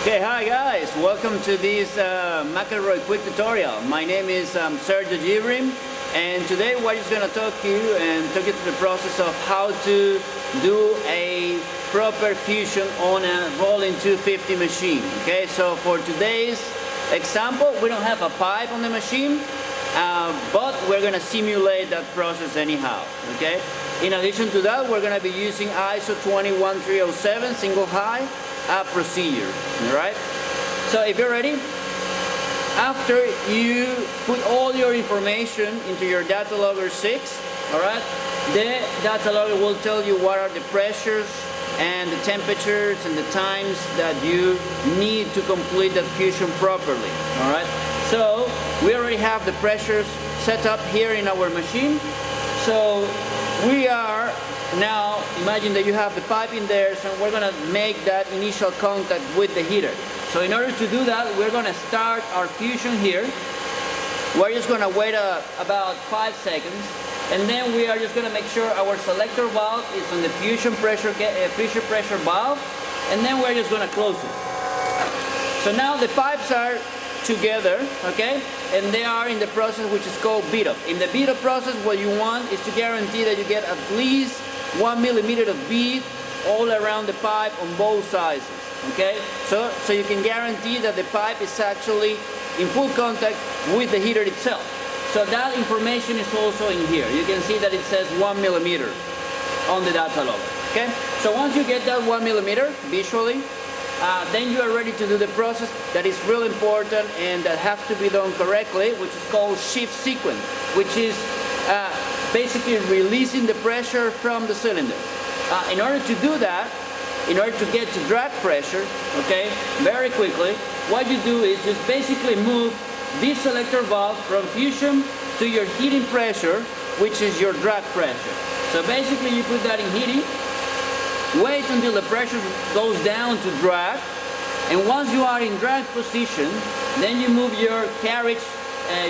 Okay, hi guys, welcome to this McElroy quick tutorial. My name is Sergio Gibrim, and today we're just going to talk to you and take you through the process of how to do a proper fusion on a rolling 250 machine. Okay, so for today's example, we don't have a pipe on the machine, but we're going to simulate that process anyhow. Okay, in addition to that, we're going to be using ISO 21307 single high procedure. All right, so if you're ready, after you put all your information into your data logger 6, all right, the data logger will tell you what are the pressures and the temperatures and the times that you need to complete that fusion properly. All right, so we already have the pressures set up here in our machine. So we are now, imagine that you have the pipe in there, so we're going to make that initial contact with the heater. So in order to do that, we're going to start our fusion here. We're just going to wait about 5 seconds, and then we are just going to make sure our selector valve is on the fusion pressure valve, and then we're just going to close it. So now the pipes are together, okay, and they are in the process which is called beat up. In the beat up process, what you want is to guarantee that you get at least 1 millimeter of bead all around the pipe on both sizes. Okay, so you can guarantee that the pipe is actually in full contact with the heater itself. So that information is also in here. You can see that it says 1 millimeter on the data logger. Okay, so once you get that 1 millimeter visually, then you are ready to do the process that is real important and that has to be done correctly, which is called shift sequence, which is basically releasing the pressure from the cylinder. In order to do that, in order to get to drag pressure, okay, very quickly, what you do is just basically move this selector valve from fusion to your heating pressure, which is your drag pressure. So basically you put that in heating, wait until the pressure goes down to drag, and once you are in drag position, then you move your carriage,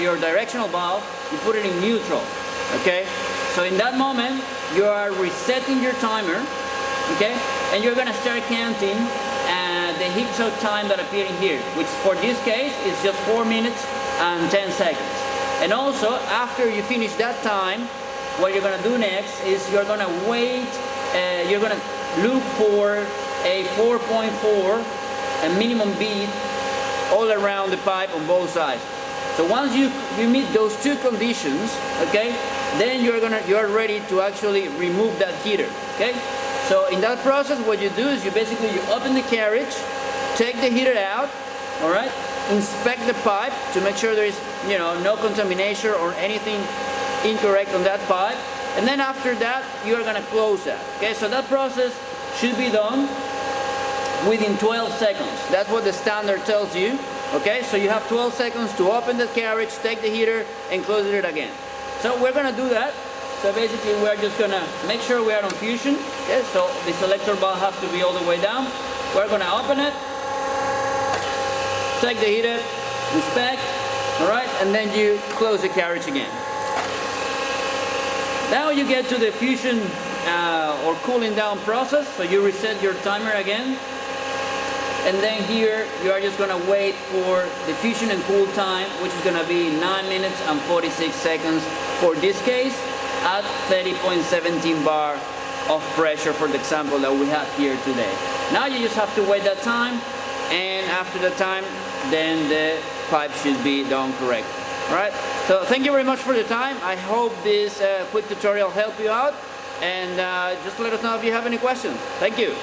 your directional valve, you put it in neutral. Okay, so in that moment you are resetting your timer, okay, and you're gonna start counting the heat soak time that appeared in here, which for this case is just 4 minutes and 10 seconds. And also after you finish that time, what you're gonna do next is you're gonna wait, you're gonna look for a 4.4 minimum bead all around the pipe on both sides. So once you meet those two conditions, okay, then you're ready to actually remove that heater. Okay, so in that process, what you do is you open the carriage, take the heater out, all right, inspect the pipe to make sure there is no contamination or anything incorrect on that pipe, and then after that you're gonna close that. Okay, so that process should be done within 12 seconds. That's what the standard tells you. Okay, so you have 12 seconds to open the carriage, take the heater, and close it again. So we're gonna do that. So basically we're just gonna make sure we are on fusion. Okay, so the selector valve has to be all the way down. We're gonna open it, take the heater, inspect, all right, and then you close the carriage again. Now you get to the fusion or cooling down process. So you reset your timer again. And then here you are just going to wait for the fusion and cool time, which is going to be 9 minutes and 46 seconds for this case at 30.17 bar of pressure for the example that we have here today. Now you just have to wait that time, and after the time then the pipe should be done correctly. Alright, so thank you very much for the time. I hope this quick tutorial helped you out, and just let us know if you have any questions. Thank you.